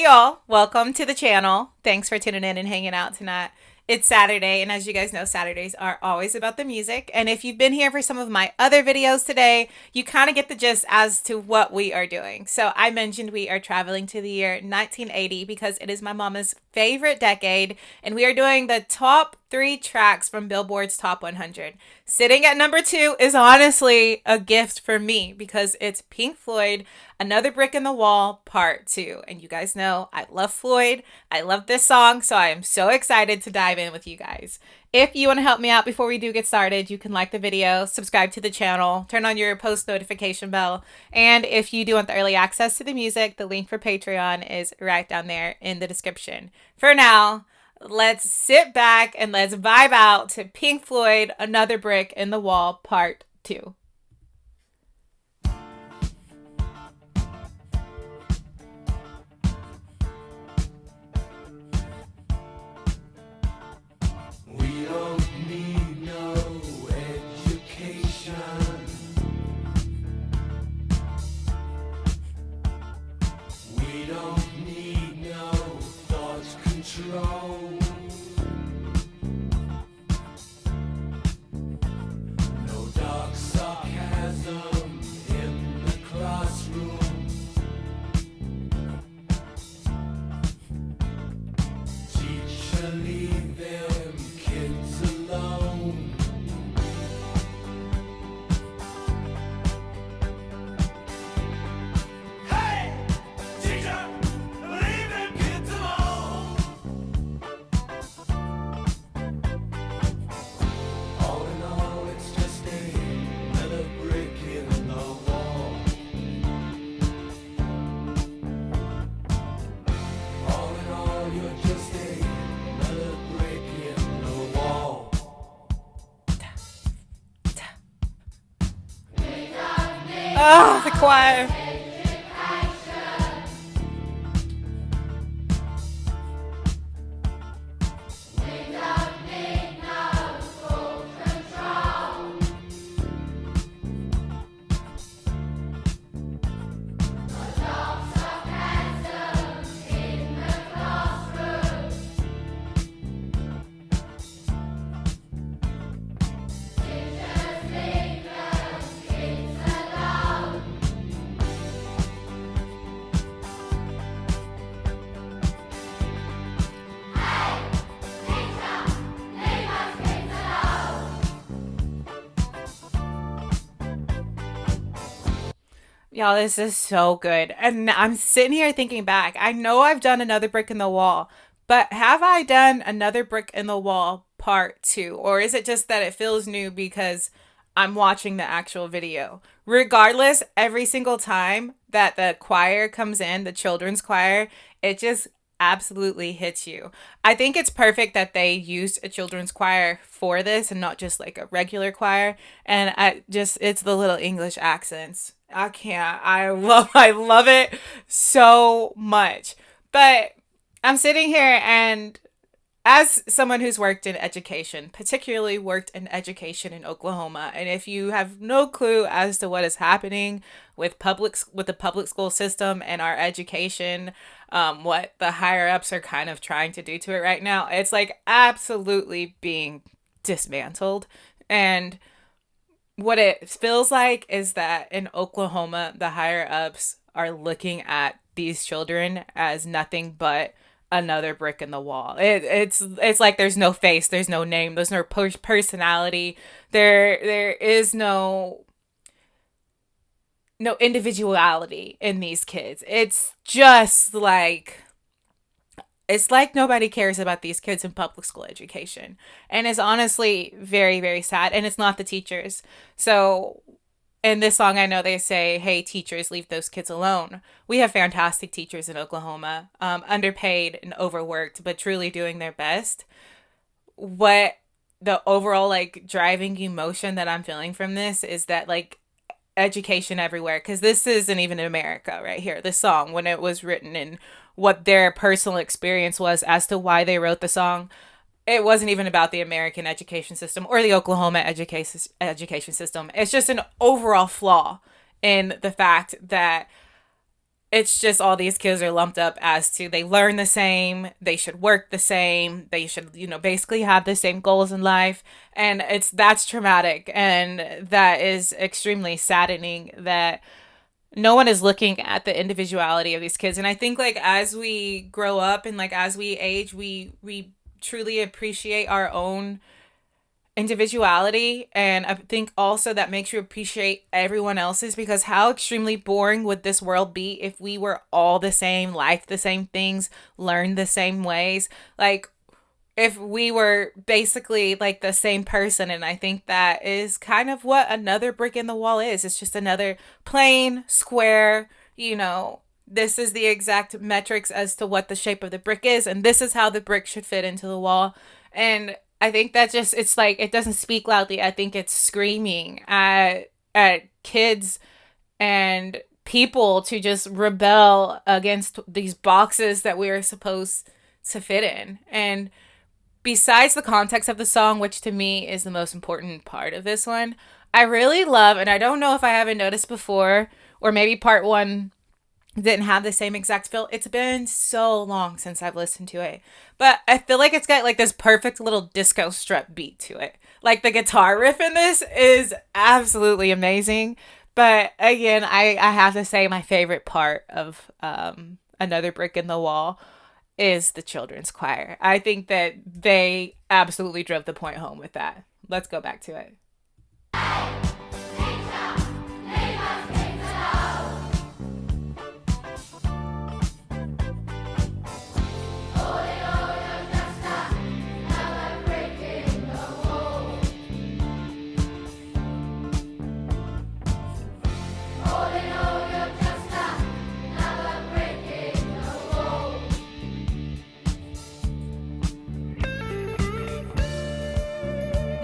y'all. Welcome to the channel. Thanks for tuning in and hanging out tonight. It's Saturday, and as you guys know, Saturdays are always about the music. And if you've been here for some of my other videos today, you kind of get the gist as to what we are doing. So I mentioned we are traveling to the year 1980 because it is my mama's favorite decade, and we are doing the top 3 tracks from Billboard's Top 100. Sitting at number 2 is honestly a gift for me because it's Pink Floyd, Another Brick in the Wall, Part 2. And you guys know I love Floyd. I love this song, so I am so excited to dive in with you guys. If you want to help me out before we do get started, you can like the video, subscribe to the channel, turn on your post notification bell, and if you do want the early access to the music, the link for Patreon is right down there in the description. For now, let's sit back and let's vibe out to Pink Floyd, Another Brick in the Wall, Part 2. We don't need no education. We don't need no thought control. No dark sarcasm in the classroom. Teacher, leave them kids alone. Hey, teacher, leave them kids alone. All in all, it's just another brick in the wall. All in all, you're just another brick in the wall. Oh, the choir. Y'all, this is so good. And I'm sitting here thinking back. I know I've done Another Brick in the Wall, but have I done Another Brick in the Wall Part 2? Or is it just that it feels new because I'm watching the actual video? Regardless, every single time that the choir comes in, the children's choir, it just absolutely hits you. I think it's perfect that they used a children's choir for this and not just like a regular choir. And it's the little English accents. I can't. I love it so much. But I'm sitting here, and as someone who's worked in education, particularly worked in education in Oklahoma, and if you have no clue as to what is happening with the public school system and our education, what the higher ups are kind of trying to do to it right now, it's like absolutely being dismantled. And what it feels like is that in Oklahoma, the higher ups are looking at these children as nothing but another brick in the wall. It's like there's no face, there's no name, there's no personality. There is no individuality in these kids. It's like nobody cares about these kids in public school education. And it's honestly very, very sad. And it's not the teachers. So in this song, I know they say, hey, teachers, leave those kids alone. We have fantastic teachers in Oklahoma, underpaid and overworked, but truly doing their best. What the overall like driving emotion that I'm feeling from this is that like education everywhere, because this isn't even in America right here, this song, when it was written and what their personal experience was as to why they wrote the song. It wasn't even about the American education system or the Oklahoma education system. It's just an overall flaw in the fact that it's just all these kids are lumped up as to they learn the same, they should work the same, they should, basically have the same goals in life. And that's traumatic, and that is extremely saddening that no one is looking at the individuality of these kids. And I think like as we grow up and like as we age, we truly appreciate our own individuality, and I think also that makes you appreciate everyone else's, because how extremely boring would this world be if we were all the same, like the same things, learn the same ways, like if we were basically like the same person. And I think that is kind of what another brick in the wall is. It's just another plain square, this is the exact metrics as to what the shape of the brick is, and this is how the brick should fit into the wall. And I think that just, it's like it doesn't speak loudly. I think it's screaming at kids and people to just rebel against these boxes that we are supposed to fit in. And besides the context of the song, which to me is the most important part of this one, I really love, and I don't know if I haven't noticed before, or maybe part one didn't have the same exact feel. It's been so long since I've listened to it, but I feel like it's got like this perfect little disco strut beat to it. Like the guitar riff in this is absolutely amazing. But again, I have to say my favorite part of Another Brick in the Wall is the children's choir. I think that they absolutely drove the point home with that. Let's go back to it.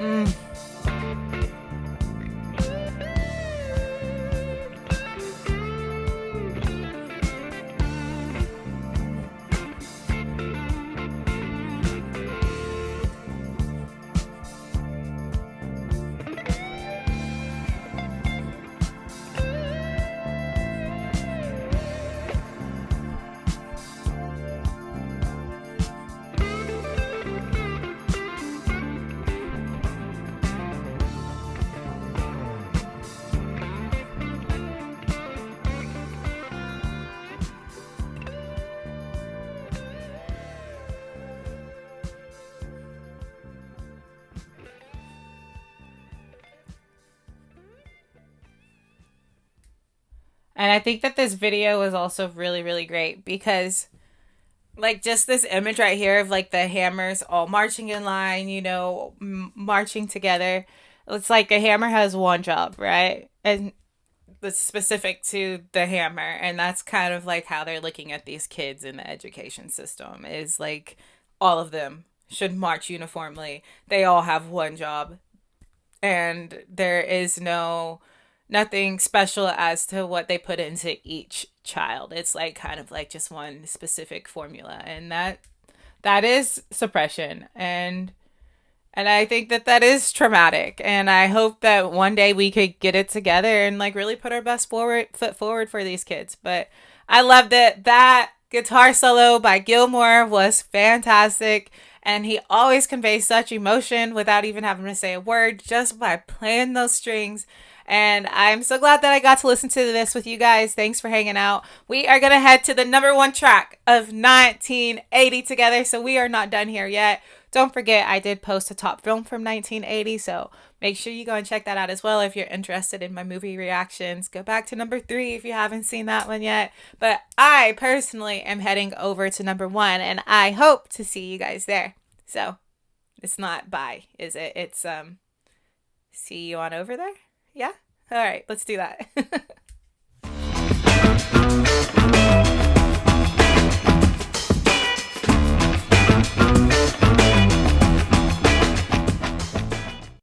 Mm. And I think that this video is also really, really great because, like, just this image right here of like the hammers all marching in line, marching together. It's like a hammer has one job, right? And that's specific to the hammer. And that's kind of like how they're looking at these kids in the education system, is like all of them should march uniformly. They all have one job, and there is nothing special as to what they put into each child. It's like kind of like just one specific formula, and that is suppression. And I think that that is traumatic, and I hope that one day we could get it together and like really put our best foot forward for these kids. But I loved it. That guitar solo by Gilmore was fantastic, and he always conveys such emotion without even having to say a word, just by playing those strings. And I'm so glad that I got to listen to this with you guys. Thanks for hanging out. We are going to head to the number one track of 1980 together, so we are not done here yet. Don't forget, I did post a top film from 1980, so make sure you go and check that out as well if you're interested in my movie reactions. Go back to number 3 if you haven't seen that one yet. But I personally am heading over to number 1, and I hope to see you guys there. So, it's not bye, is it? It's see you on over there? Yeah? All right, let's do that.